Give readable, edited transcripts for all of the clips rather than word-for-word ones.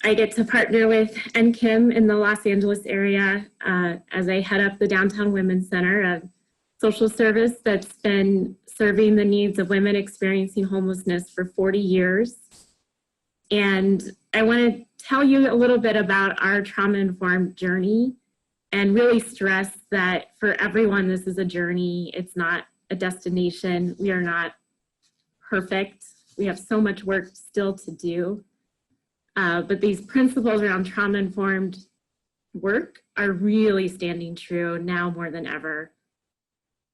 I get to partner with Nkem in the Los Angeles area as I head up the Downtown Women's Center, a social service that's been serving the needs of women experiencing homelessness for 40 years. And I want to tell you a little bit about our trauma-informed journey and really stress that for everyone, this is a journey. It's not a destination. We are not perfect. We have so much work still to do. But these principles around trauma-informed work are really standing true now more than ever.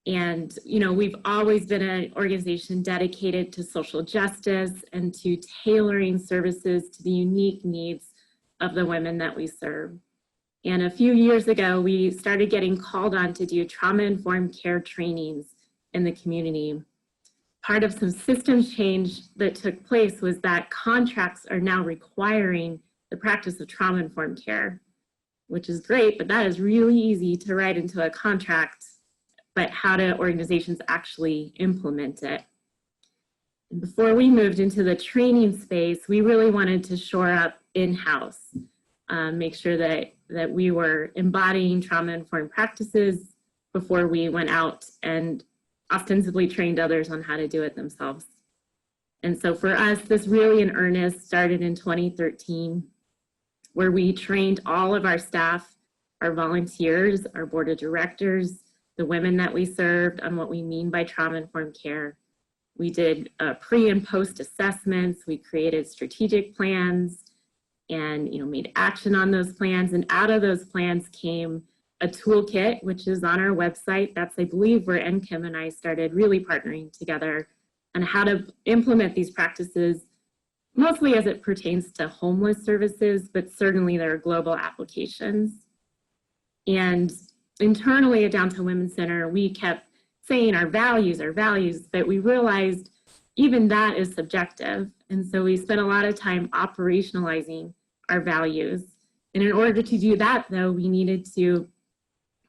And, you know, we've always been an organization dedicated to social justice and to tailoring services to the unique needs of the women that we serve. And a few years ago, we started getting called on to do trauma-informed care trainings in the community. Part of some systems change that took place was that contracts are now requiring the practice of trauma-informed care, which is great, but that is really easy to write into a contract, but how do organizations actually implement it? And before we moved into the training space, we really wanted to shore up in-house, make sure that we were embodying trauma-informed practices before we went out and ostensibly trained others on how to do it themselves. And so for us, this really in earnest started in 2013, where we trained all of our staff, our volunteers, our board of directors, the women that we served on what we mean by trauma-informed care. We did pre and post assessments. We created strategic plans and made action on those plans. And out of those plans came a toolkit, which is on our website. That's, I believe, where Nkem and I started really partnering together on how to implement these practices, mostly as it pertains to homeless services, but certainly there are global applications. And internally at Downtown Women's Center, we kept saying our values, but we realized even that is subjective. And so we spent a lot of time operationalizing our values. And in order to do that, though, we needed to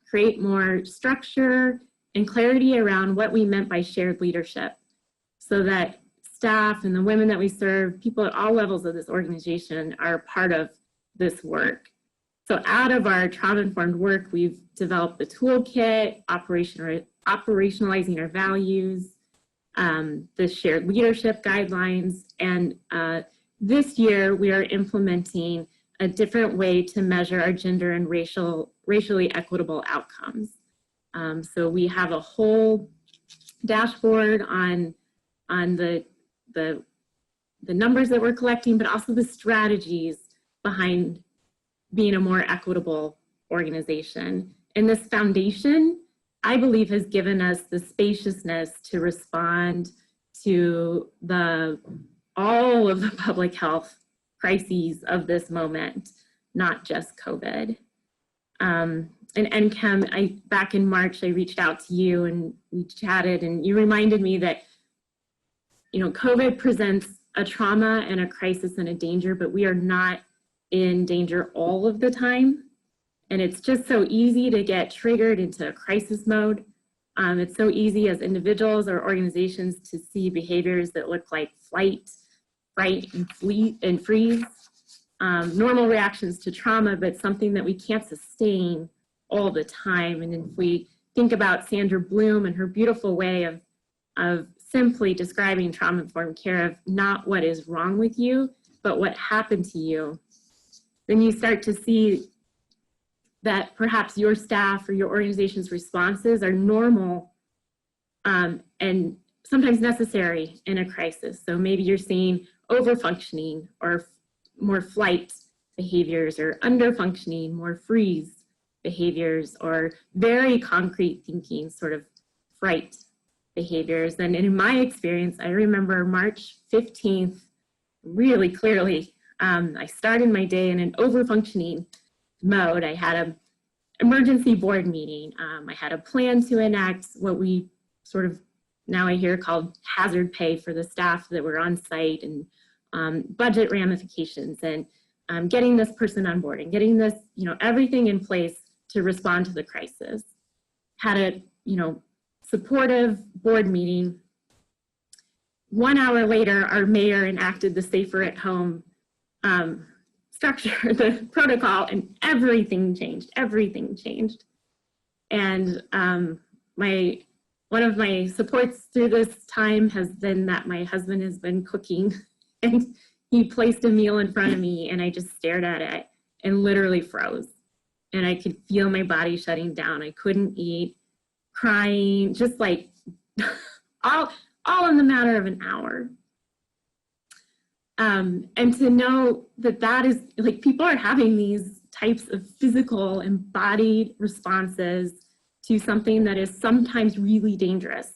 create more structure and clarity around what we meant by shared leadership so that staff and the women that we serve, people at all levels of this organization are part of this work. So out of our trauma-informed work, we've developed the toolkit, operationalizing our values, the shared leadership guidelines, and this year we are implementing a different way to measure our gender and racially equitable outcomes. So we have a whole dashboard on the numbers that we're collecting, but also the strategies behind being a more equitable organization. And this foundation, I believe, has given us the spaciousness to respond to all of the public health crises of this moment, not just COVID. And Nkem, back in March, I reached out to you and we chatted, and you reminded me that, COVID presents a trauma and a crisis and a danger, but we are not in danger all of the time. And it's just so easy to get triggered into crisis mode. It's so easy as individuals or organizations to see behaviors that look like flight, fright, and freeze. Normal reactions to trauma, but something that we can't sustain all the time. And if we think about Sandra Bloom and her beautiful way of simply describing trauma-informed care of not what is wrong with you, but what happened to you, then you start to see that perhaps your staff or your organization's responses are normal and sometimes necessary in a crisis. So maybe you're seeing overfunctioning or more flight behaviors, or underfunctioning, more freeze behaviors, or very concrete thinking, sort of fright behaviors. And in my experience, I remember March 15th really clearly. I started my day in an overfunctioning mode. I had an emergency board meeting. I had a plan to enact what we sort of now I hear called hazard pay for the staff that were on site, and budget ramifications, and getting this person on board and getting this, everything in place to respond to the crisis. Had a, supportive board meeting. 1 hour later, our mayor enacted the Safer at Home structure, the protocol, and everything changed. And one of my supports through this time has been that my husband has been cooking, and he placed a meal in front of me, and I just stared at it and literally froze. And I could feel my body shutting down. I couldn't eat, crying, just like all in the matter of an hour. And to know that that is, like, people are having these types of physical embodied responses to something that is sometimes really dangerous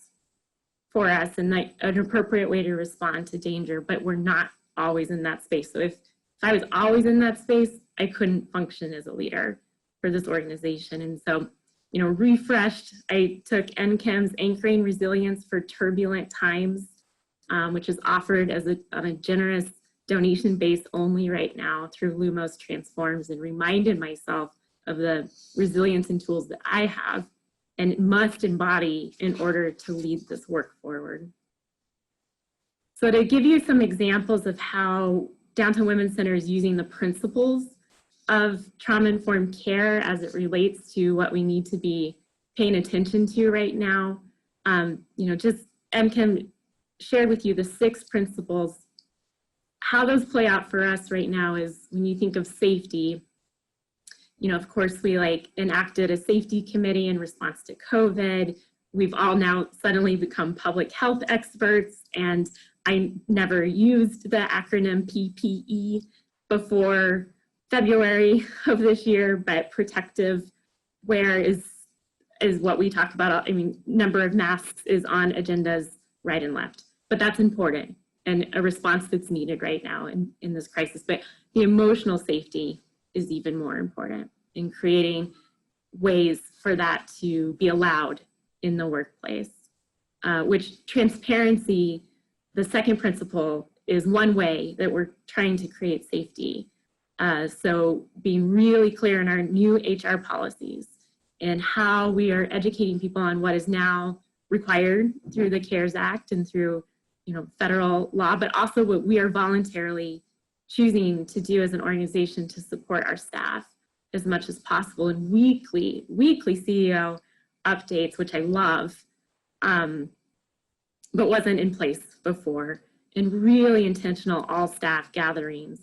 for us, and like an appropriate way to respond to danger, but we're not always in that space. So if I was always in that space, I couldn't function as a leader for this organization. And so, you know, refreshed, I took Nkem's Anchoring Resilience for Turbulent Times, which is offered as on a generous donation base only right now through Lumos Transforms, and reminded myself of the resilience and tools that I have and must embody in order to lead this work forward. So to give you some examples of how Downtown Women's Center is using the principles of trauma-informed care as it relates to what we need to be paying attention to right now, you know, just Nkem shared with you the 6 principles. How those play out for us right now is when you think of safety, you know, of course, we enacted a safety committee in response to COVID. We've all now suddenly become public health experts, and I never used the acronym PPE before February of this year, but protective wear is what we talk about. I mean, number of masks is on agendas right and left, but that's important and a response that's needed right now in this crisis. But the emotional safety is even more important in creating ways for that to be allowed in the workplace, which transparency, the second principle, is one way that we're trying to create safety. So being really clear in our new HR policies and how we are educating people on what is now required through the CARES Act and through, you know, federal law, but also what we are voluntarily choosing to do as an organization to support our staff as much as possible. And weekly CEO updates, which I love, but wasn't in place before, and really intentional all staff gatherings,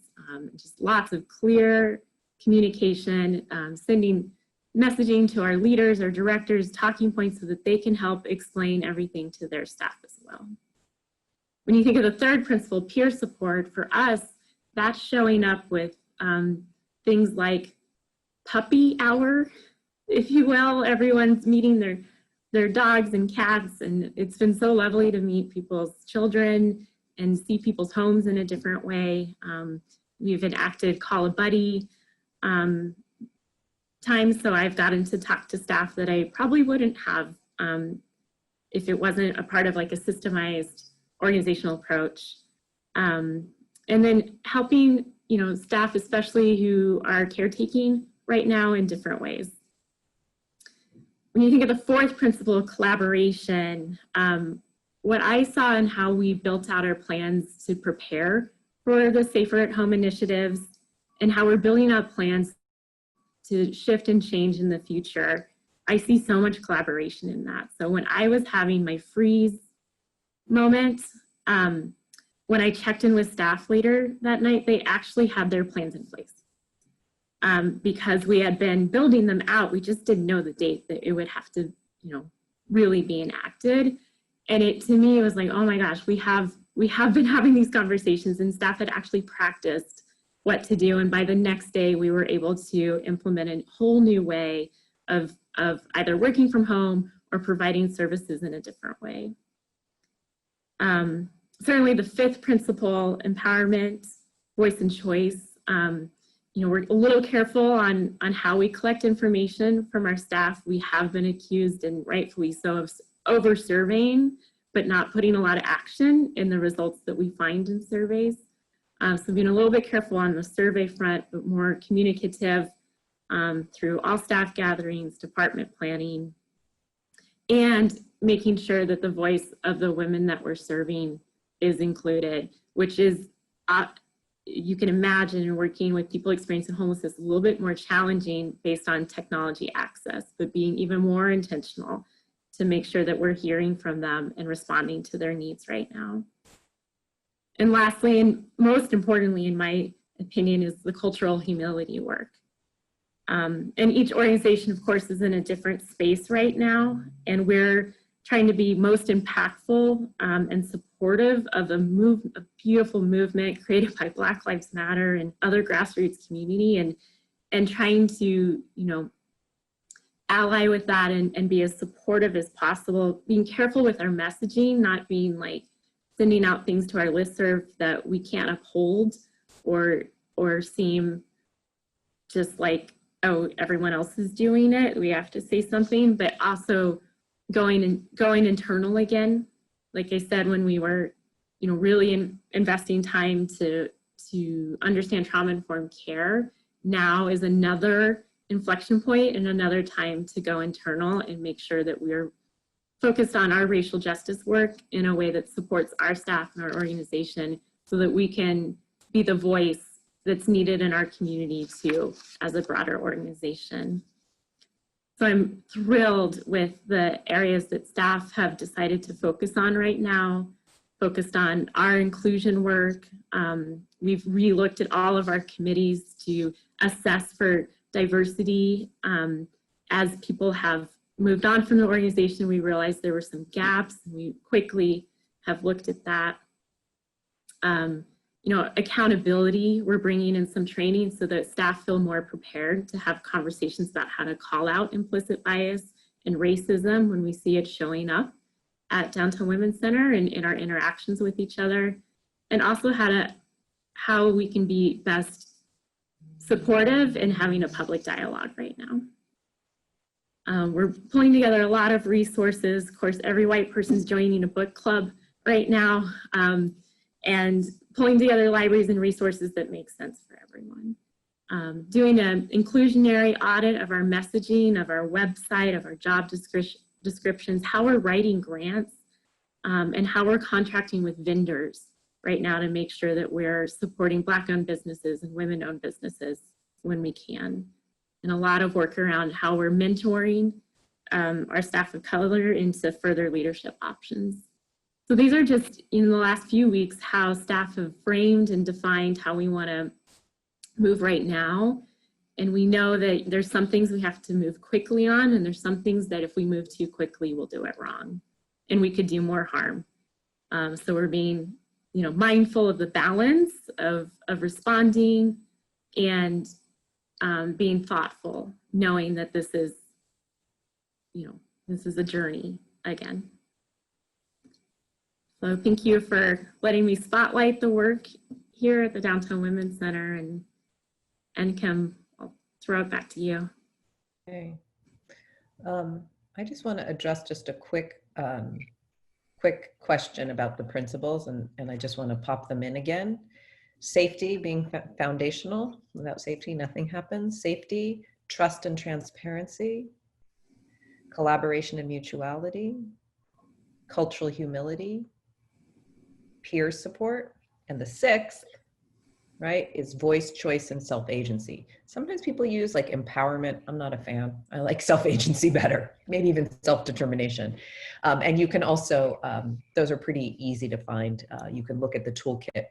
just lots of clear communication, sending messaging to our leaders, our directors, talking points so that they can help explain everything to their staff as well. When you think of the third principle, peer support, for us, that's showing up with things like puppy hour, if you will. Everyone's meeting their dogs and cats, and it's been so lovely to meet people's children and see people's homes in a different way. We've enacted Call a Buddy times, so I've gotten to talk to staff that I probably wouldn't have if it wasn't a part of like a systemized organizational approach. And then helping, you know, staff, especially who are caretaking right now, in different ways. When you think of the fourth principle of collaboration, what I saw in how we built out our plans to prepare for the Safer at Home initiatives and how we're building out plans to shift and change in the future, I see so much collaboration in that. So when I was having my freeze moment, when I checked in with staff later that night, they actually had their plans in place. Because we had been building them out, we just didn't know the date that it would have to, you know, really be enacted. And it, to me, it was like, oh my gosh, we have been having these conversations, and staff had actually practiced what to do. And by the next day, we were able to implement a whole new way of either working from home or providing services in a different way. Certainly the fifth principle, empowerment, voice and choice. You know, we're a little careful on how we collect information from our staff. We have been accused, and rightfully so, of over-surveying, but not putting a lot of action in the results that we find in surveys. So being a little bit careful on the survey front, but more communicative through all staff gatherings, department planning, and making sure that the voice of the women that we're serving is included, which is you can imagine working with people experiencing homelessness a little bit more challenging based on technology access, but being even more intentional to make sure that we're hearing from them and responding to their needs right now. And lastly, and most importantly, in my opinion, is the cultural humility work. And each organization, of course, is in a different space right now, and we're trying to be most impactful and supportive of a beautiful movement created by Black Lives Matter and other grassroots community, and trying to, ally with that and be as supportive as possible, being careful with our messaging, not being like sending out things to our listserv that we can't uphold or seem just like, oh, everyone else is doing it, we have to say something, but also going internal again. Like I said, when we were, really investing time to understand trauma-informed care, now is another inflection point and another time to go internal and make sure that we're focused on our racial justice work in a way that supports our staff and our organization so that we can be the voice that's needed in our community too, as a broader organization. So I'm thrilled with the areas that staff have decided to focus on right now, focused on our inclusion work. We've relooked at all of our committees to assess for diversity. As people have moved on from the organization, we realized there were some gaps, and we quickly have looked at that. Accountability, we're bringing in some training so that staff feel more prepared to have conversations about how to call out implicit bias and racism when we see it showing up at Downtown Women's Center and in our interactions with each other, and also how we can be best supportive in having a public dialogue right now. We're pulling together a lot of resources. Of course, every white person's joining a book club right now, and pulling together libraries and resources that make sense for everyone. Doing an inclusionary audit of our messaging, of our website, of our job descriptions, how we're writing grants, and how we're contracting with vendors right now to make sure that we're supporting Black-owned businesses and women-owned businesses when we can. And a lot of work around how we're mentoring our staff of color into further leadership options. So these are just, in the last few weeks, how staff have framed and defined how we want to move right now. And we know that there's some things we have to move quickly on, and there's some things that if we move too quickly, we'll do it wrong, and we could do more harm. So we're being, mindful of the balance of responding and being thoughtful, knowing that this is, this is a journey again. So thank you for letting me spotlight the work here at the Downtown Women's Center, and Nkem, I'll throw it back to you. Okay. I just want to address just a quick question about the principles, and I just want to pop them in again. Safety being foundational. Without safety, nothing happens. Safety, trust and transparency, collaboration and mutuality, cultural humility, peer support, and the sixth, right, is voice, choice, and self-agency. Sometimes people use like empowerment. I'm not a fan. I like self-agency better, maybe even self-determination. And you can also, those are pretty easy to find. You can look at the toolkit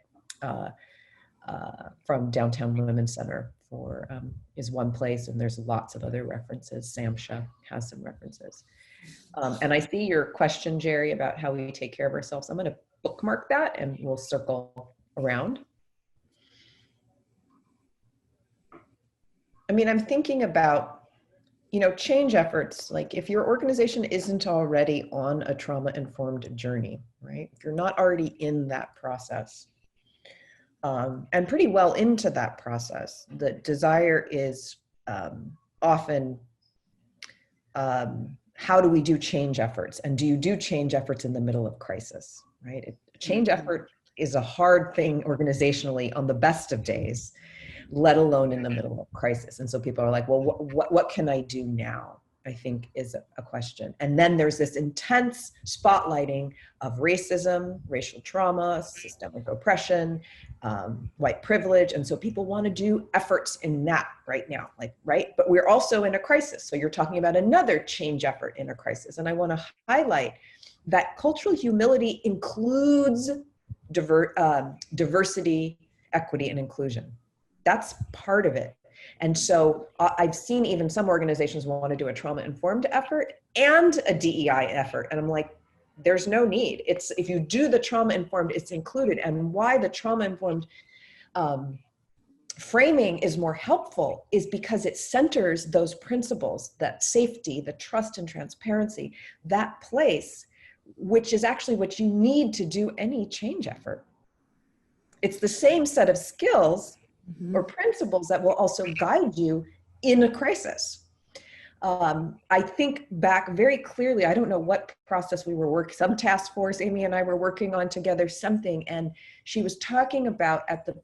from Downtown Women's Center for, is one place, and there's lots of other references. SAMHSA has some references. And I see your question, Jerry, about how we take care of ourselves. I'm gonna bookmark that and we'll circle around. I mean, I'm thinking about, change efforts. Like if your organization isn't already on a trauma-informed journey, right? If you're not already in that process, and pretty well into that process, the desire is often, how do we do change efforts? And do you do change efforts in the middle of crisis, right? Change effort is a hard thing organizationally on the best of days, let alone in the middle of crisis. And so people are like, well, what can I do now? I think is a question. And then there's this intense spotlighting of racism, racial trauma, systemic oppression, white privilege. And so people want to do efforts in that right now, right? But we're also in a crisis. So you're talking about another change effort in a crisis. And I want to highlight that cultural humility includes diversity, equity, and inclusion. That's part of it. And so I've seen even some organizations want to do a trauma-informed effort and a DEI effort. And I'm like, there's no need. It's, if you do the trauma-informed, it's included. And why the trauma-informed framing is more helpful is because it centers those principles, that safety, the trust and transparency, that place, which is actually what you need to do any change effort. It's the same set of skills or principles that will also guide you in a crisis. I think back very clearly, I don't know what process we were working, some task force, Amy and I were working on together something, and she was talking about at the,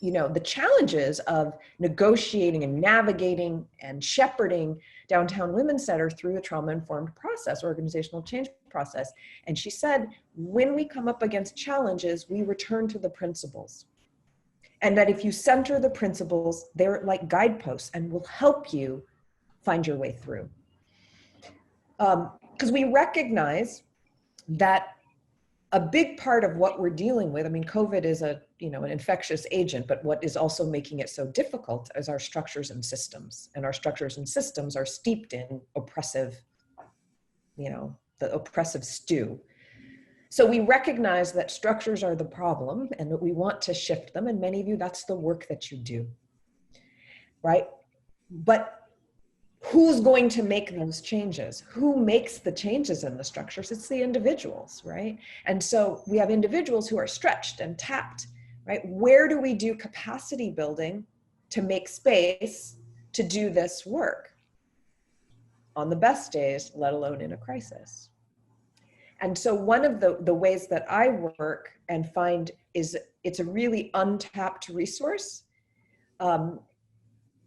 the challenges of negotiating and navigating and shepherding Downtown Women's Center through a trauma-informed process, organizational change process. And she said, when we come up against challenges, we return to the principles. And that if you center the principles, they're like guideposts and will help you find your way through. Because we recognize that a big part of what we're dealing with, I mean, COVID is an infectious agent, but what is also making it so difficult is our structures and systems. And our structures and systems are steeped in oppressive, the oppressive stew. So we recognize that structures are the problem and that we want to shift them. And many of you, that's the work that you do, right? But who's going to make those changes? Who makes the changes in the structures? It's the individuals, right? And so we have individuals who are stretched and tapped, right? Where do we do capacity building to make space to do this work on the best days, let alone in a crisis? And so one of the ways that I work and find is it's a really untapped resource. And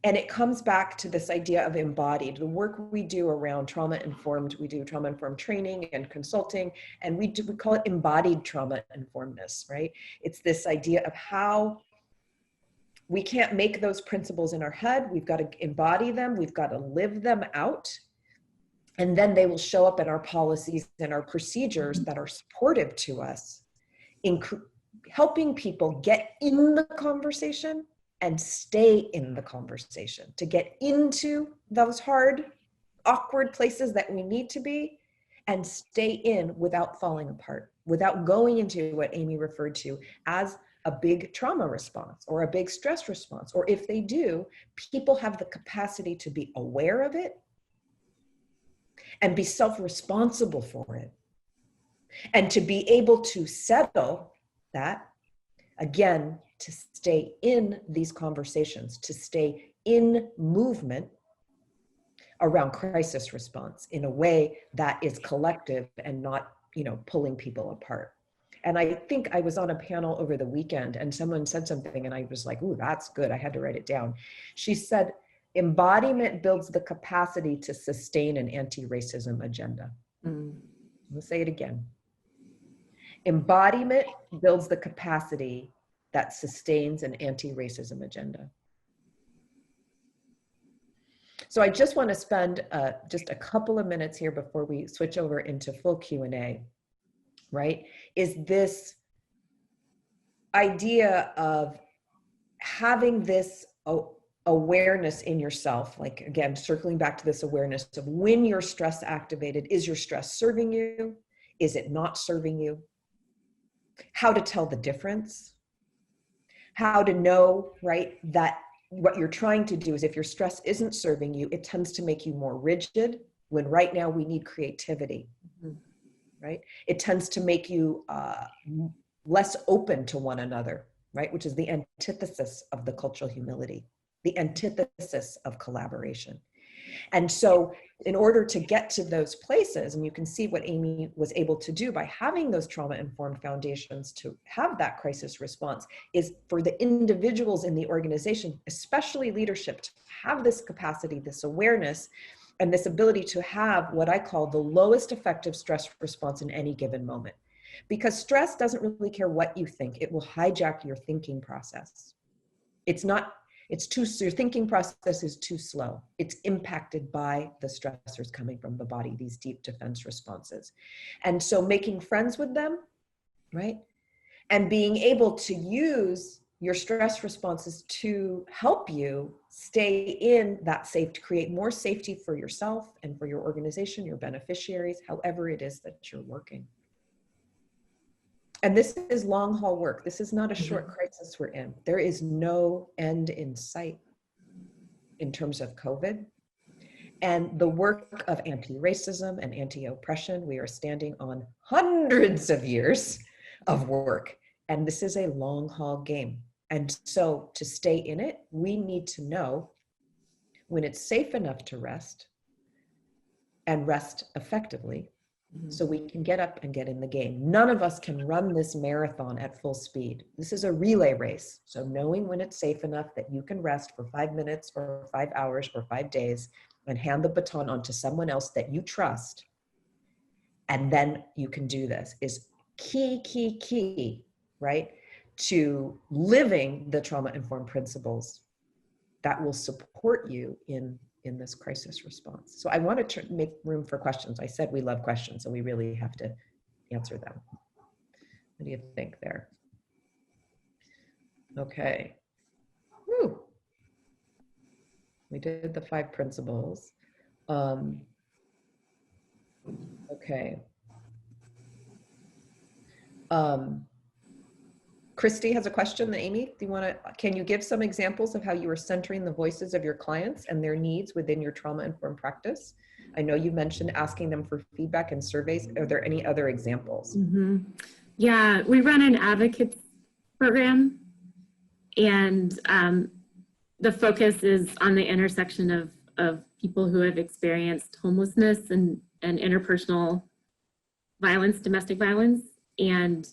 it comes back to this idea of embodied. The work we do around trauma-informed, we do trauma-informed training and consulting, and we call it embodied trauma-informedness, right? It's this idea of how we can't make those principles in our head. We've got to embody them. We've got to live them out. And then they will show up in our policies and our procedures that are supportive to us in helping people get in the conversation and stay in the conversation, to get into those hard, awkward places that we need to be and stay in without falling apart, without going into what Amy referred to as a big trauma response or a big stress response. Or if they do, people have the capacity to be aware of it and be self-responsible for it. And to be able to settle that, again, to stay in these conversations, to stay in movement around crisis response in a way that is collective and not, pulling people apart. And I think I was on a panel over the weekend and someone said something and I was like, ooh, that's good. I had to write it down. She said, embodiment builds the capacity to sustain an anti-racism agenda. I'll say it again. Embodiment builds the capacity that sustains an anti-racism agenda. So I just want to spend just a couple of minutes here before we switch over into full Q&A, right? Is this idea of having this awareness in yourself, like again, circling back to this awareness of when you're stress activated, is your stress serving you? Is it not serving you? How to tell the difference? How to know, right, that what you're trying to do is if your stress isn't serving you, it tends to make you more rigid when right now we need creativity, right? It tends to make you less open to one another, right? Which is the antithesis of the cultural humility, the antithesis of collaboration. And so in order to get to those places, and you can see what Amy was able to do by having those trauma-informed foundations to have that crisis response, is for the individuals in the organization, especially leadership, to have this capacity, this awareness and this ability to have what I call the lowest effective stress response in any given moment. Because stress doesn't really care what you think. It will hijack your thinking process. Your thinking process is too slow. It's impacted by the stressors coming from the body, these deep defense responses. And so making friends with them, right? And being able to use your stress responses to help you stay in that safe, to create more safety for yourself and for your organization, your beneficiaries, however it is that you're working. And this is long haul work. This is not a short crisis we're in. There is no end in sight in terms of COVID. And the work of anti-racism and anti-oppression, we are standing on hundreds of years of work. And this is a long haul game. And so to stay in it, we need to know when it's safe enough to rest and rest effectively, so we can get up and get in the game. None of us can run this marathon at full speed. This is a relay race. So knowing when it's safe enough that you can rest for 5 minutes or 5 hours or 5 days and hand the baton on to someone else that you trust, and then you can do this, is key, right? To living the trauma-informed principles that will support you in this crisis response. So I want to make room for questions. I said we love questions, so we really have to answer them. What do you think there? Okay. Woo. We did the 5 principles. Okay. Christy has a question. Amy, can you give some examples of how you are centering the voices of your clients and their needs within your trauma-informed practice? I know you mentioned asking them for feedback and surveys. Are there any other examples? Yeah, we run an advocates program, and the focus is on the intersection of people who have experienced homelessness and interpersonal violence, domestic violence. And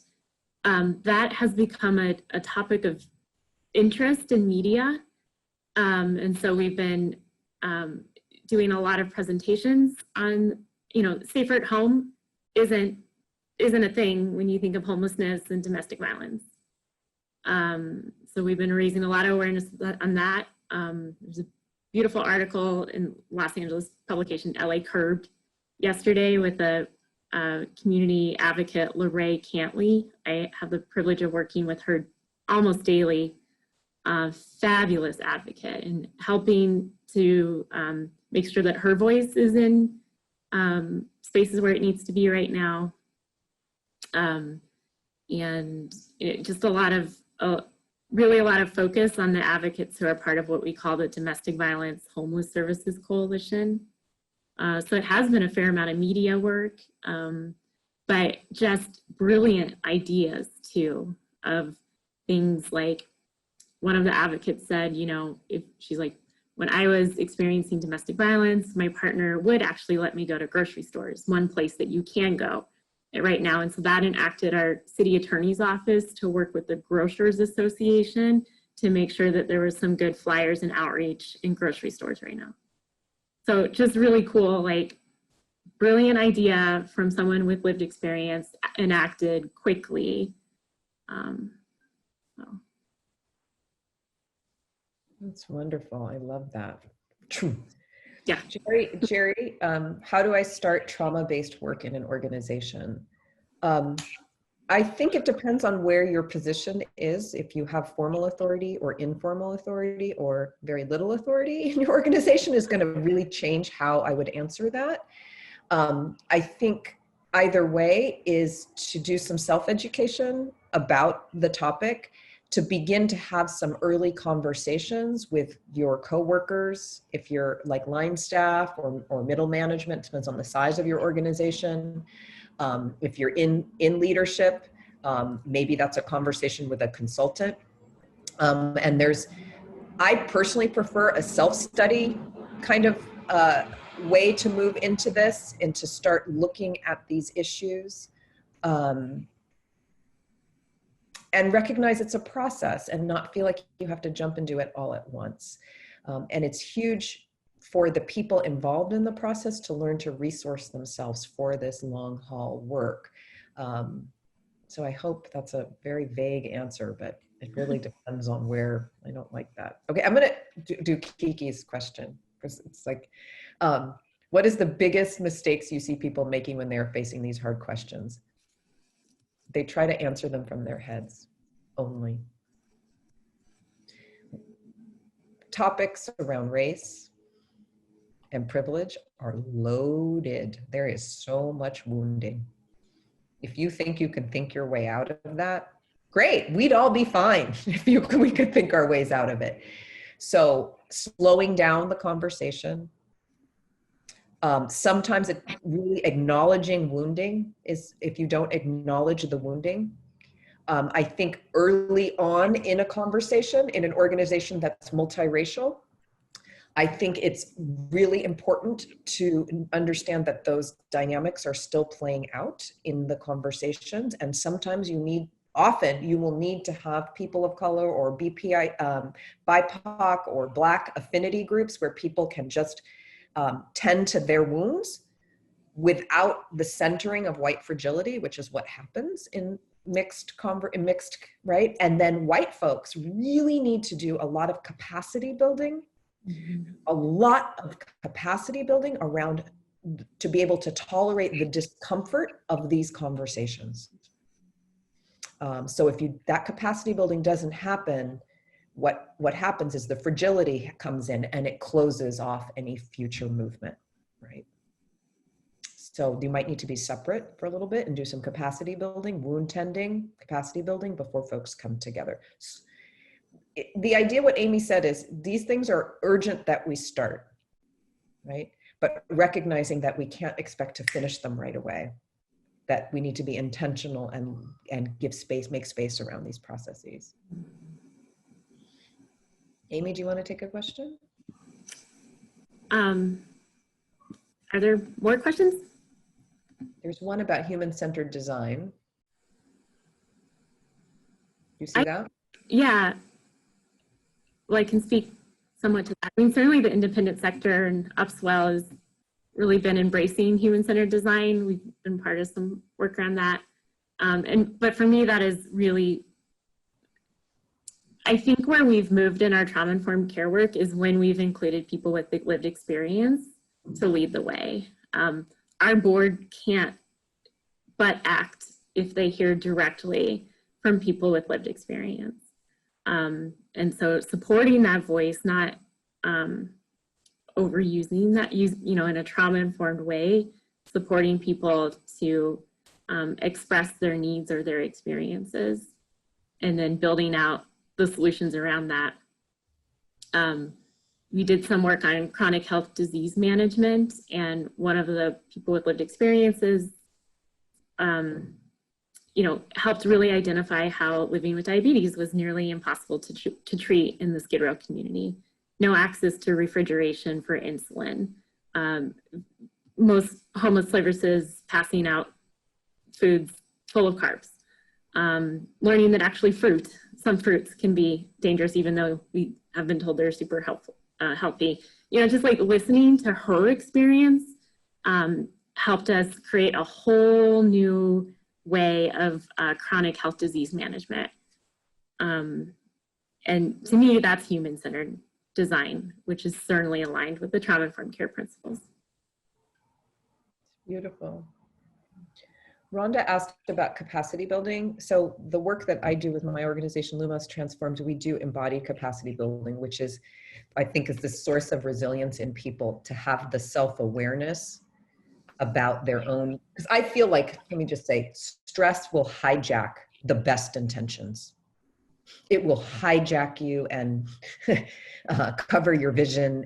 that has become a topic of interest in media. And so we've been doing a lot of presentations on, safer at home isn't a thing when you think of homelessness and domestic violence. So we've been raising a lot of awareness on that. There's a beautiful article in Los Angeles publication, LA Curbed, yesterday with a community advocate, Lorraine Cantley. I have the privilege of working with her almost daily. Fabulous advocate, and helping to make sure that her voice is in spaces where it needs to be right now. And just really a lot of focus on the advocates who are part of what we call the Domestic Violence Homeless Services Coalition. So it has been a fair amount of media work, but just brilliant ideas too, of things like one of the advocates said, if she's like, when I was experiencing domestic violence, my partner would actually let me go to grocery stores, one place that you can go right now. And so that enacted our city attorney's office to work with the Grocers Association to make sure that there was some good flyers and outreach in grocery stores right now. So just really cool, like brilliant idea from someone with lived experience, enacted quickly. So. That's wonderful. I love that. Yeah. Jerry, how do I start trauma-based work in an organization? I think it depends on where your position is. If you have formal authority or informal authority or very little authority in your organization is going to really change how I would answer that. I think either way is to do some self-education about the topic, to begin to have some early conversations with your coworkers, if you're like line staff or middle management, depends on the size of your organization. If you're in leadership, maybe that's a conversation with a consultant. And I personally prefer a self-study kind of way to move into this and to start looking at these issues. And recognize it's a process and not feel like you have to jump and do it all at once. And it's huge for the people involved in the process to learn to resource themselves for this long haul work. So I hope that's a very vague answer, but it really depends on where. I don't like that. Okay, I'm gonna do Kiki's question, because it's like, what is the biggest mistakes you see people making when they're facing these hard questions? They try to answer them from their heads only. Topics around race and privilege are loaded. There is so much wounding. If you think you can think your way out of that, great, we'd all be fine if we could think our ways out of it. So slowing down the conversation. Sometimes it really acknowledging wounding is, if you don't acknowledge the wounding, I think early on in a conversation, in an organization that's multiracial, I think it's really important to understand that those dynamics are still playing out in the conversations. And sometimes often you will need to have people of color or BIPOC or Black affinity groups where people can just tend to their wounds without the centering of white fragility, which is what happens in mixed, right? And then white folks really need to do a lot of capacity building, around to be able to tolerate the discomfort of these conversations. So if that capacity building doesn't happen, what happens is the fragility comes in and it closes off any future movement, right? So you might need to be separate for a little bit and do some capacity building, wound tending, capacity building before folks come together. The idea, what Amy said, is these things are urgent that we start, right? But recognizing that we can't expect to finish them right away, that we need to be intentional and give space, make space around these processes. Amy, do you want to take a question? Are there more questions? There's one about human-centered design. You see that? Yeah. Well, I can speak somewhat to that. I mean, certainly the independent sector and Upswell has really been embracing human-centered design. We've been part of some work around that. But for me, that is really, I think where we've moved in our trauma-informed care work is when we've included people with lived experience to lead the way. Our board can't but act if they hear directly from people with lived experience. And so supporting that voice, not overusing that, in a trauma-informed way, supporting people to express their needs or their experiences, and then building out the solutions around that. We did some work on chronic health disease management, and one of the people with lived experiences helped really identify how living with diabetes was nearly impossible to treat in the Skid Row community. No access to refrigeration for insulin. Most homeless services passing out foods full of carbs. Learning that actually some fruits can be dangerous, even though we have been told they're super healthy. Just like listening to her experience helped us create a whole new way of chronic health disease management. And to me, that's human-centered design, which is certainly aligned with the trauma-informed care principles. Beautiful. Rhonda asked about capacity building. So the work that I do with my organization, Lumos Transformed, we do embodied capacity building, which is, I think, is the source of resilience in people, to have the self-awareness about their own, because I feel like, let me just say, stress will hijack the best intentions. It will hijack you and cover your vision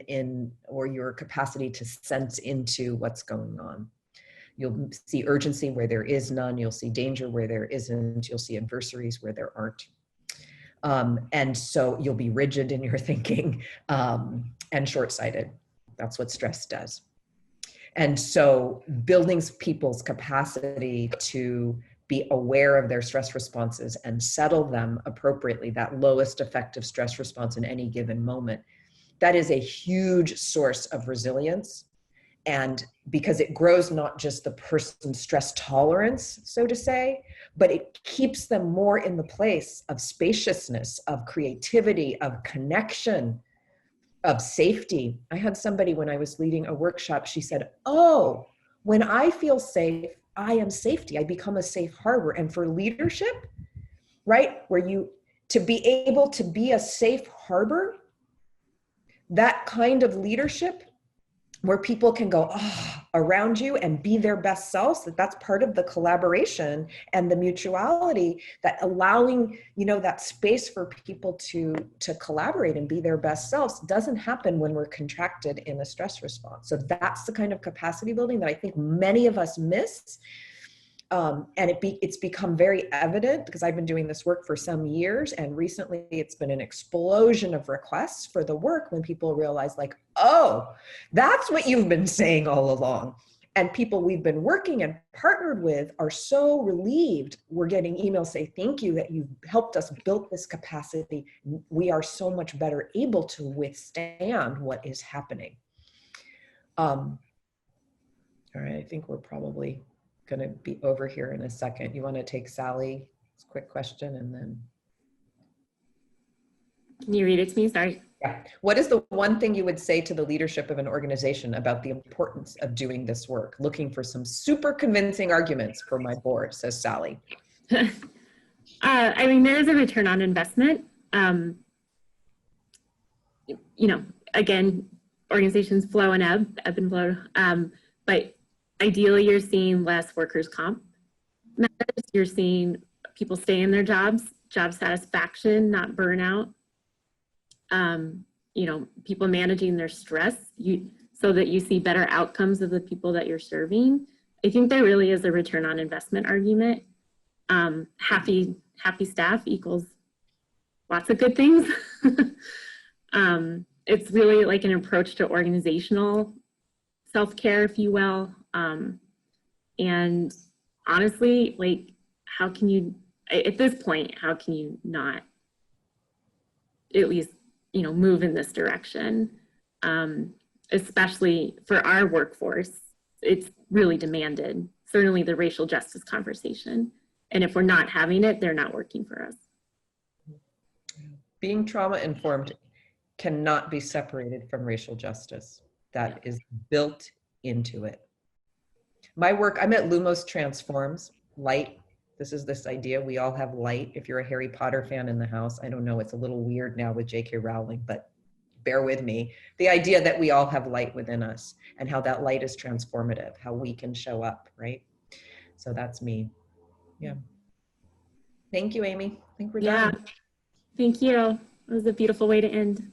or your capacity to sense into what's going on. You'll see urgency where there is none. You'll see danger where there isn't. You'll see adversaries where there aren't. And so you'll be rigid in your thinking and short-sighted. That's what stress does. And so building people's capacity to be aware of their stress responses and settle them appropriately, that lowest effective stress response in any given moment, That is a huge source of resilience. And because it grows not just the person's stress tolerance, so to say, but it keeps them more in the place of spaciousness, of creativity, of connection, of safety. I had somebody when I was leading a workshop, she said, oh, when I feel safe, I am safety. I become a safe harbor. And for leadership, right, where you, to be able to be a safe harbor, that kind of leadership where people can go around you and be their best selves, that's part of the collaboration and the mutuality, that allowing, that space for people to collaborate and be their best selves doesn't happen when we're contracted in a stress response. So that's the kind of capacity building that I think many of us miss. And it's become very evident because I've been doing this work for some years, and recently it's been an explosion of requests for the work when people realize, like, oh, that's what you've been saying all along. And people we've been working and partnered with are so relieved. We're getting emails say, thank you that you've helped us build this capacity. We are so much better able to withstand what is happening. All right, I think we're probably going to be over here in a second. You want to take Sally's quick question and then. Can you read it to me? Sorry. Yeah. What is the one thing you would say to the leadership of an organization about the importance of doing this work? Looking for some super convincing arguments for my board, says Sally. I mean, there is a return on investment. Again, organizations flow and ebb and flow, but ideally, you're seeing less workers' comp matters. You're seeing people stay in their jobs, job satisfaction, not burnout. People managing their stress so that you see better outcomes of the people that you're serving. I think there really is a return on investment argument. Happy staff equals lots of good things. It's really like an approach to organizational self-care, if you will. And honestly, like, how can you, at this point, how can you not at least, move in this direction? Especially for our workforce, it's really demanded, certainly the racial justice conversation. And if we're not having it, they're not working for us. Being trauma-informed cannot be separated from racial justice. That is built into it. My work, I'm at Lumos Transforms, light. This is this idea, we all have light. If you're a Harry Potter fan in the house, I don't know, it's a little weird now with J.K. Rowling, but bear with me. The idea that we all have light within us and how that light is transformative, how we can show up, right? So that's me. Yeah. Thank you, Amy. I think we're done. Thank you. It was a beautiful way to end.